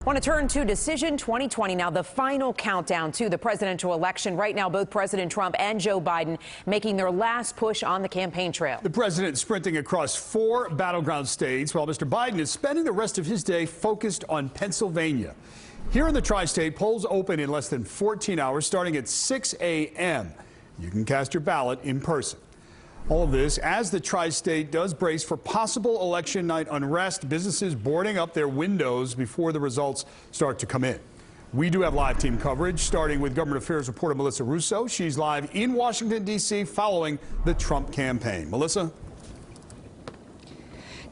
Want to turn to Decision 2020 now, the final countdown to the presidential election. Right now, both President Trump and Joe Biden making their last push on the campaign trail. The president sprinting across 4 battleground states, while Mr. Biden is spending the rest of his day focused on Pennsylvania. Here in the tri-state, polls open in less than 14 hours, starting at 6 a.m. You can cast your ballot in person. All of this as the tri-state does brace for possible election night unrest, businesses boarding up their windows before the results start to come in. We do have live team coverage, starting with government affairs reporter Melissa Russo. She's live in Washington, D.C. following the Trump campaign. Melissa?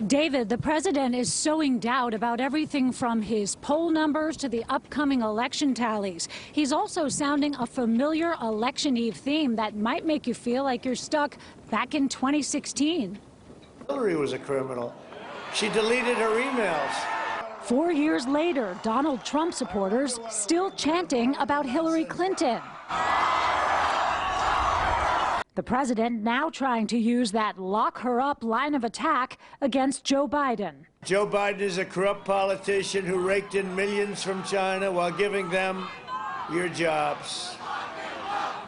David, the president is sowing doubt about everything from his poll numbers to the upcoming election tallies. He's also sounding a familiar election eve theme that might make you feel like you're stuck back in 2016. Hillary was a criminal. She deleted her emails. 4 years later, Donald Trump supporters still chanting about Hillary Clinton. The president now trying to use that lock her up line of attack against Joe Biden. Joe Biden is a corrupt politician who raked in millions from China while giving them your jobs.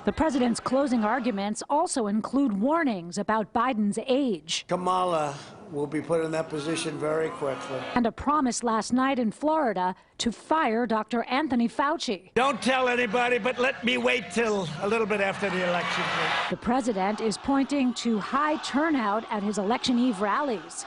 The president's closing arguments also include warnings about Biden's age. Kamala will be put in that position very quickly. And a promise last night in Florida to fire Dr. Anthony Fauci. Don't tell anybody, but let me wait till a little bit after the election. The president is pointing to high turnout at his election eve rallies.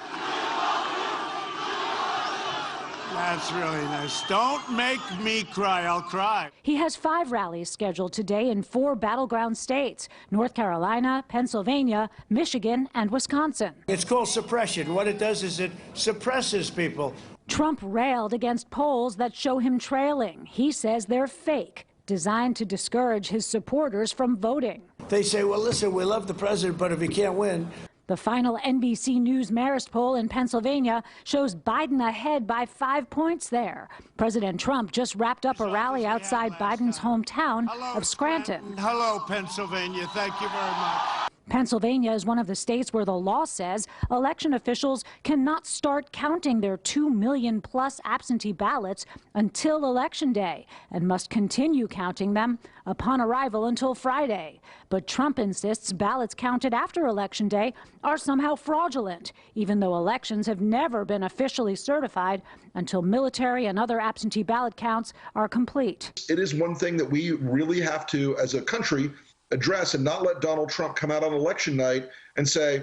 That's really nice. Don't make me cry. I'll cry. He has 5 rallies scheduled today in 4 battleground states: North Carolina, Pennsylvania, Michigan, and Wisconsin. It's called suppression. What it does is it suppresses people. Trump railed against polls that show him trailing. He says they're fake, designed to discourage his supporters from voting. They say, well, listen, we love the president, but if he can't win. The final NBC News Marist poll in Pennsylvania shows Biden ahead by 5 points there. President Trump just wrapped up a rally outside Biden's hometown of Scranton. Hello, Pennsylvania. Thank you very much. Pennsylvania is one of the states where the law says election officials cannot start counting their 2 million plus absentee ballots until Election Day and must continue counting them upon arrival until Friday. But Trump insists ballots counted after Election Day are somehow fraudulent, even though elections have never been officially certified until military and other absentee ballot counts are complete. It is one thing that we really have to, as a country, address and not let Donald Trump come out on election night and say,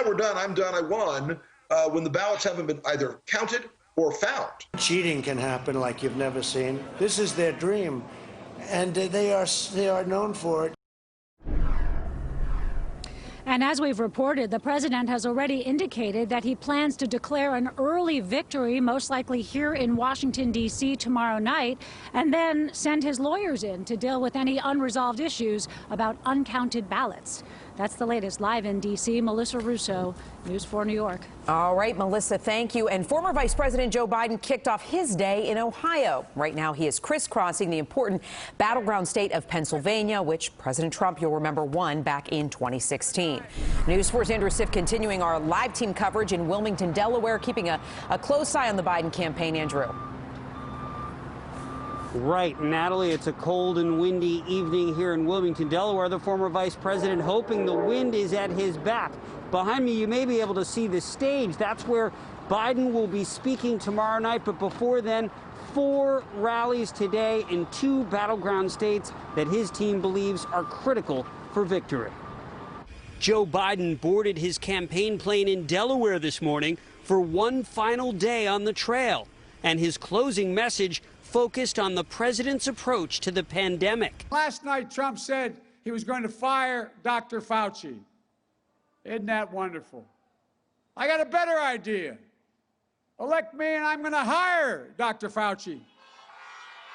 we're done, I'm done, I won, when the ballots haven't been either counted or found. Cheating can happen like you've never seen. This is their dream, and they are known for it. And as we've reported, the president has already indicated that he plans to declare an early victory, most likely here in Washington, D.C. tomorrow night, and then send his lawyers in to deal with any unresolved issues about uncounted ballots. That's the latest. Live in D.C., Melissa Russo, News 4 New York. All right, Melissa, thank you. And former Vice President Joe Biden kicked off his day in Ohio. Right now, he is crisscrossing the important battleground state of Pennsylvania, which President Trump, you'll remember, won back in 2016. News 4's Andrew Siff continuing our live team coverage in Wilmington, Delaware, keeping a close eye on the Biden campaign. Andrew. Right, Natalie, it's a cold and windy evening here in Wilmington, Delaware. The former vice president hoping the wind is at his back. Behind me, you may be able to see the stage. That's where Biden will be speaking tomorrow night. But before then, 4 rallies today in 2 battleground states that his team believes are critical for victory. Joe Biden boarded his campaign plane in Delaware this morning for one final day on the trail. And his closing message focused on the president's approach to the pandemic. Last night, Trump said he was going to fire Dr. Fauci. Isn't that wonderful? I got a better idea. Elect me and I'm going to hire Dr. Fauci.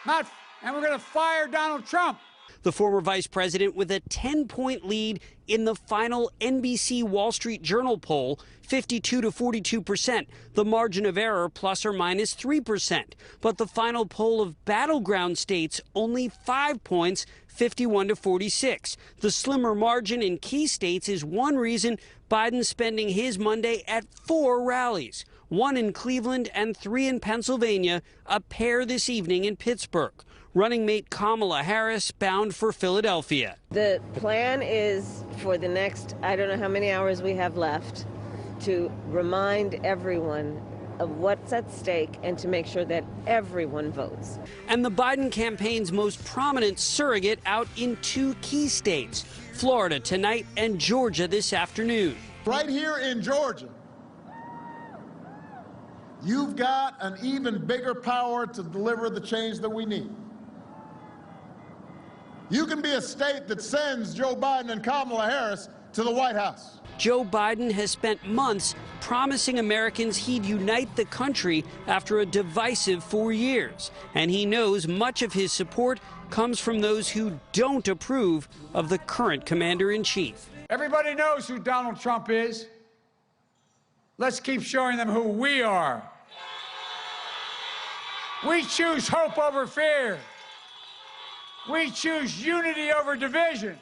And we're going to fire Donald Trump. The former vice president with a 10-point lead in the final NBC Wall Street Journal poll, 52 to 42%. The margin of error plus or minus 3%. But the final poll of battleground states, only 5 points, 51 to 46. The slimmer margin in key states is one reason Biden's spending his Monday at 4 rallies. 1 in Cleveland and 3 in Pennsylvania, a pair this evening in Pittsburgh. Running mate Kamala Harris bound for Philadelphia. The plan is for the next, I don't know how many hours we have left, to remind everyone of what's at stake and to make sure that everyone votes. And the Biden campaign's most prominent surrogate out in 2 key states, Florida tonight and Georgia this afternoon. Right here in Georgia, you've got an even bigger power to deliver the change that we need. You can be a state that sends Joe Biden and Kamala Harris to the White House. Joe Biden has spent months promising Americans he'd unite the country after a divisive 4 years. And he knows much of his support comes from those who don't approve of the current commander-in-chief. Everybody knows who Donald Trump is. Let's keep showing them who we are. We choose hope over fear. We choose unity over division.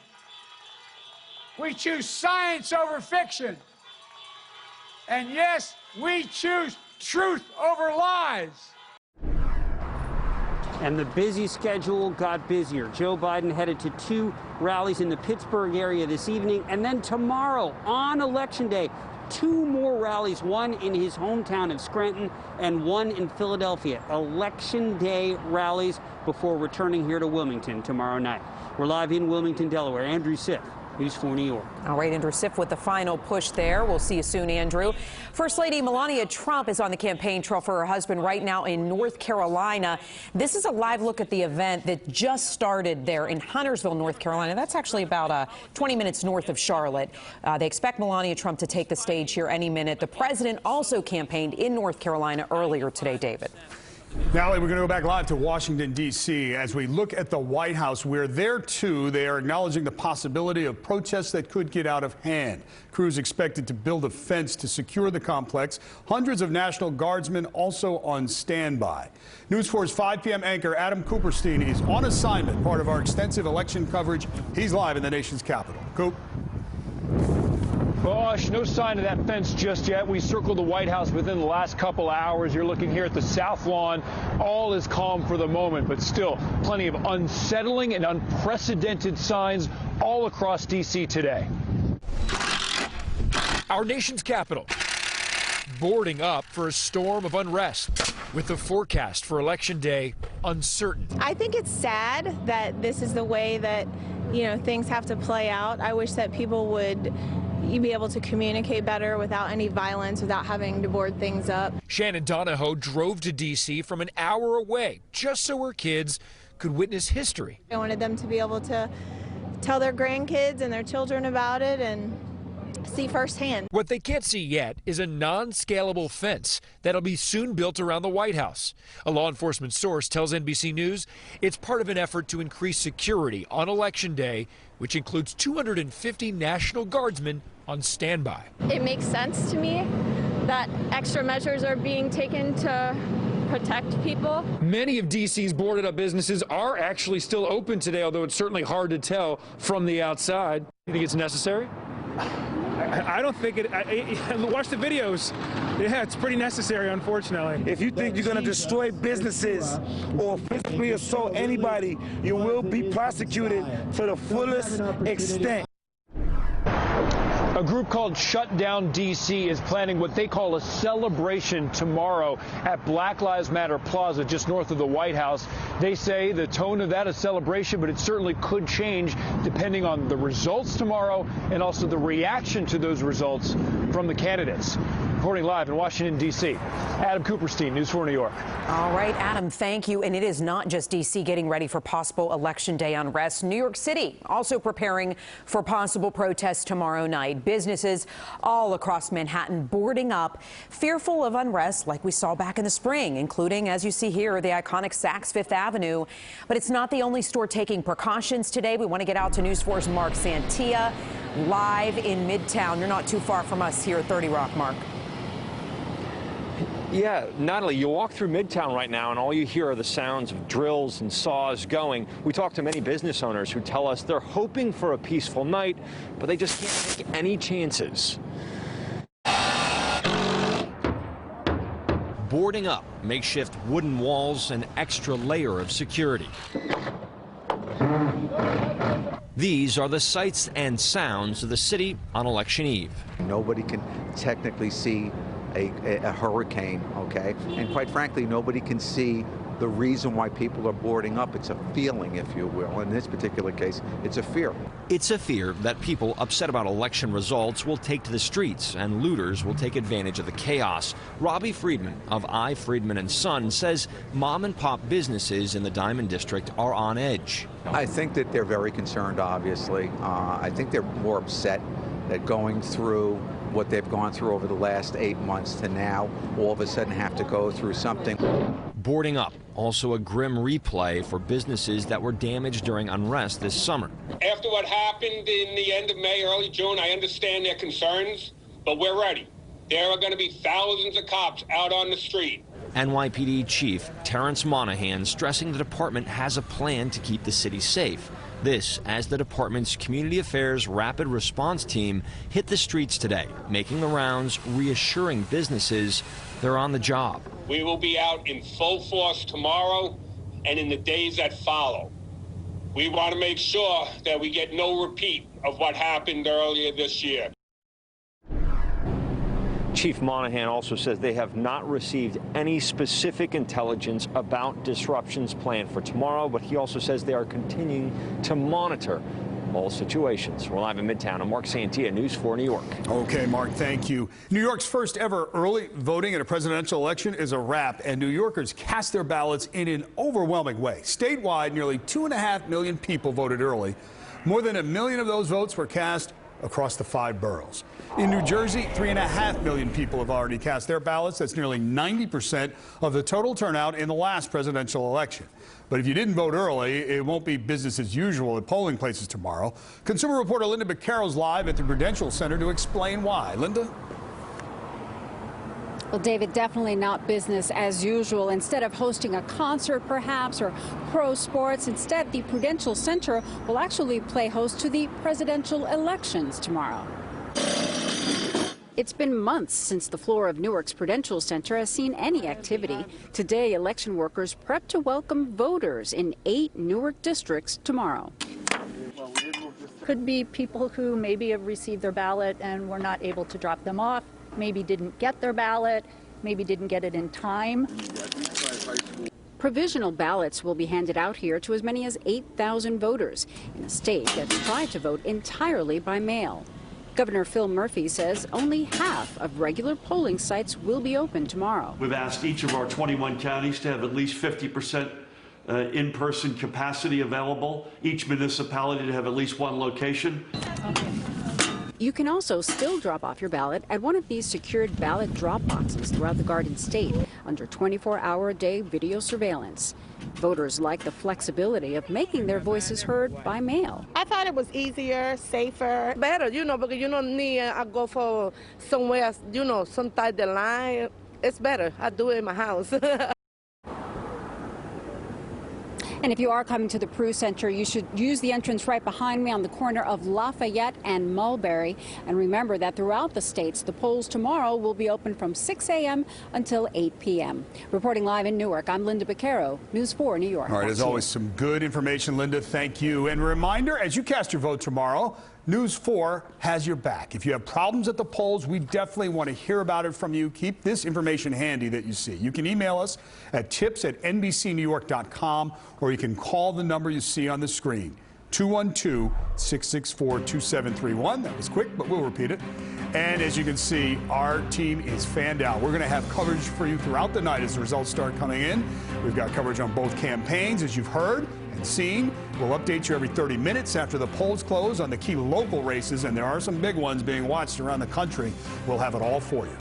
We choose science over fiction. And yes, we choose truth over lies. And the busy schedule got busier. Joe Biden headed to 2 rallies in the Pittsburgh area this evening, and then tomorrow on Election Day, 2 more rallies, 1 in his hometown of Scranton and 1 in Philadelphia. Election Day rallies before returning here to Wilmington tomorrow night. We're live in Wilmington, Delaware. Andrew Siff, News 4 New York. All right, Andrew Siff with the final push there. We'll see you soon, Andrew. First Lady Melania Trump is on the campaign trail for her husband right now in North Carolina. This is a live look at the event that just started there in Huntersville, North Carolina. That's actually about 20 minutes north of Charlotte. They expect Melania Trump to take the stage here any minute. The president also campaigned in North Carolina earlier today, David. Now we're going to go back live to Washington, D.C. as we look at the White House, where there, too, they are acknowledging the possibility of protests that could get out of hand. Crews expected to build a fence to secure the complex. Hundreds of National Guardsmen also on standby. News 4's 5 p.m. anchor Adam Kuperstein is on assignment, part of our extensive election coverage. He's live in the nation's capital. Coop. Gosh, no sign of that fence just yet. We circled the White House within the last couple hours. You're looking here at the South Lawn. All is calm for the moment, but still plenty of unsettling and unprecedented signs all across D.C. today. Our nation's capital boarding up for a storm of unrest, with the forecast for Election Day uncertain. I think it's sad that this is the way that, things have to play out. I wish that people would be able to communicate better without any violence, without having to board things up. Shannon Donahoe drove to D.C. from an hour away just so her kids could witness history. I wanted them to be able to tell their grandkids and their children about it and see firsthand. What they can't see yet is a non-scalable fence that'll be soon built around the White House. A law enforcement source tells NBC News it's part of an effort to increase security on Election Day, which includes 250 National Guardsmen on standby. It makes sense to me that extra measures are being taken to protect people. Many of D.C.'s boarded up businesses are actually still open today, although it's certainly hard to tell from the outside. You think it's necessary? I don't think it. Watch the videos. Yeah, it's pretty necessary, unfortunately. If you think you're going to destroy businesses or physically assault anybody, you will be prosecuted to the fullest extent. A group called Shut Down D.C. is planning what they call a celebration tomorrow at Black Lives Matter Plaza just north of the White House. They say the tone of that is celebration, but it certainly could change depending on the results tomorrow and also the reaction to those results from the candidates. Reporting live in Washington, D.C., Adam Kuperstein, News 4 New York. All right, Adam, thank you. And it is not just D.C. getting ready for possible Election Day unrest. New York City also preparing for possible protests tomorrow night. Businesses all across Manhattan boarding up, fearful of unrest like we saw back in the spring, including, as you see here, the iconic Saks Fifth Avenue. But it's not the only store taking precautions today. We want to get out to News 4's Mark Santia live in Midtown. You're not too far from us here at 30 Rock, Mark. Yeah, Natalie, you walk through Midtown right now and all you hear are the sounds of drills and saws going. We talked to many business owners who tell us they're hoping for a peaceful night, but they just can't take any chances. boarding up makeshift wooden walls, an extra layer of security. These are the sights and sounds of the city on election eve. Nobody can technically see a hurricane, okay? And quite frankly, nobody can see the reason why people are boarding up. It's a feeling, if you will. In this particular case, it's a fear. It's a fear that people upset about election results will take to the streets and looters will take advantage of the chaos. Robbie Friedman of I. Friedman & Son says mom and pop businesses in the Diamond District are on edge. I think that they're very concerned, obviously. I think they're more upset that going through what they've gone through over the last 8 months to now all of a sudden have to go through something. Boarding up, also a grim replay for businesses that were damaged during unrest this summer. After what happened in the end of May, early June, I understand their concerns, but we're ready. There are going to be thousands of cops out on the street. NYPD Chief Terrence Monahan stressing the department has a plan to keep the city safe. This as the department's Community Affairs Rapid Response Team hit the streets today, making the rounds, reassuring businesses they're on the job. We will be out in full force tomorrow and in the days that follow. We want to make sure that we get no repeat of what happened earlier this year. Chief Monahan also says they have not received any specific intelligence about disruptions planned for tomorrow, but he also says they are continuing to monitor all situations. We're live in Midtown. I'm Mark Santia, News 4 New York. Okay, Mark, thank you. New York's first ever early voting in a presidential election is a wrap, and New Yorkers cast their ballots in an overwhelming way. Statewide, nearly 2.5 million people voted early. More than 1 million of those votes were cast across the 5 boroughs. In New Jersey, 3.5 million people have already cast their ballots. That's nearly 90% of the total turnout in the last presidential election. But if you didn't vote early, it won't be business as usual at polling places tomorrow. Consumer reporter Lynda Baquero is live at the Prudential Center to explain why. Linda? Well, David, definitely not business as usual. Instead of hosting a concert, perhaps, or pro sports, instead, the Prudential Center will actually play host to the presidential elections tomorrow. It's been months since the floor of Newark's Prudential Center has seen any activity. Today, election workers prep to welcome voters in 8 Newark districts tomorrow. Could be people who maybe have received their ballot and were not able to drop them off, maybe didn't get their ballot, maybe didn't get it in time. Provisional ballots will be handed out here to as many as 8,000 voters in a state that's tried to vote entirely by mail. Governor Phil Murphy says only half of regular polling sites will be open tomorrow. We've asked each of our 21 counties to have at least 50% in-person capacity available, each municipality to have at least 1 location. You can also still drop off your ballot at one of these secured ballot drop boxes throughout the Garden State under 24-hour-a-day video surveillance. Voters like the flexibility of making their voices heard by mail. I thought it was easier, safer, better, because you don't need to go for somewhere, sometime the line. It's better. I do it in my house. And if you are coming to the Prue Center, you should use the entrance right behind me on the corner of Lafayette and Mulberry. And remember that throughout the states, the polls tomorrow will be open from 6 a.m. until 8 p.m. Reporting live in Newark, I'm Lynda Baquero, News 4 New York. All right, as always, some good information, Linda. Thank you. And a reminder, as you cast your vote tomorrow, News 4 has your back. If you have problems at the polls, we definitely want to hear about it from you. Keep this information handy that you see. You can email us at tips@nbcnewyork.com, or you can call the number you see on the screen, 212-664-2731. That was quick, but we'll repeat it. And as you can see, our team is fanned out. We're going to have coverage for you throughout the night as the results start coming in. We've got coverage on both campaigns, as you've heard and seen. We'll update you every 30 minutes after the polls close on the key local races, and there are some big ones being watched around the country. We'll have it all for you.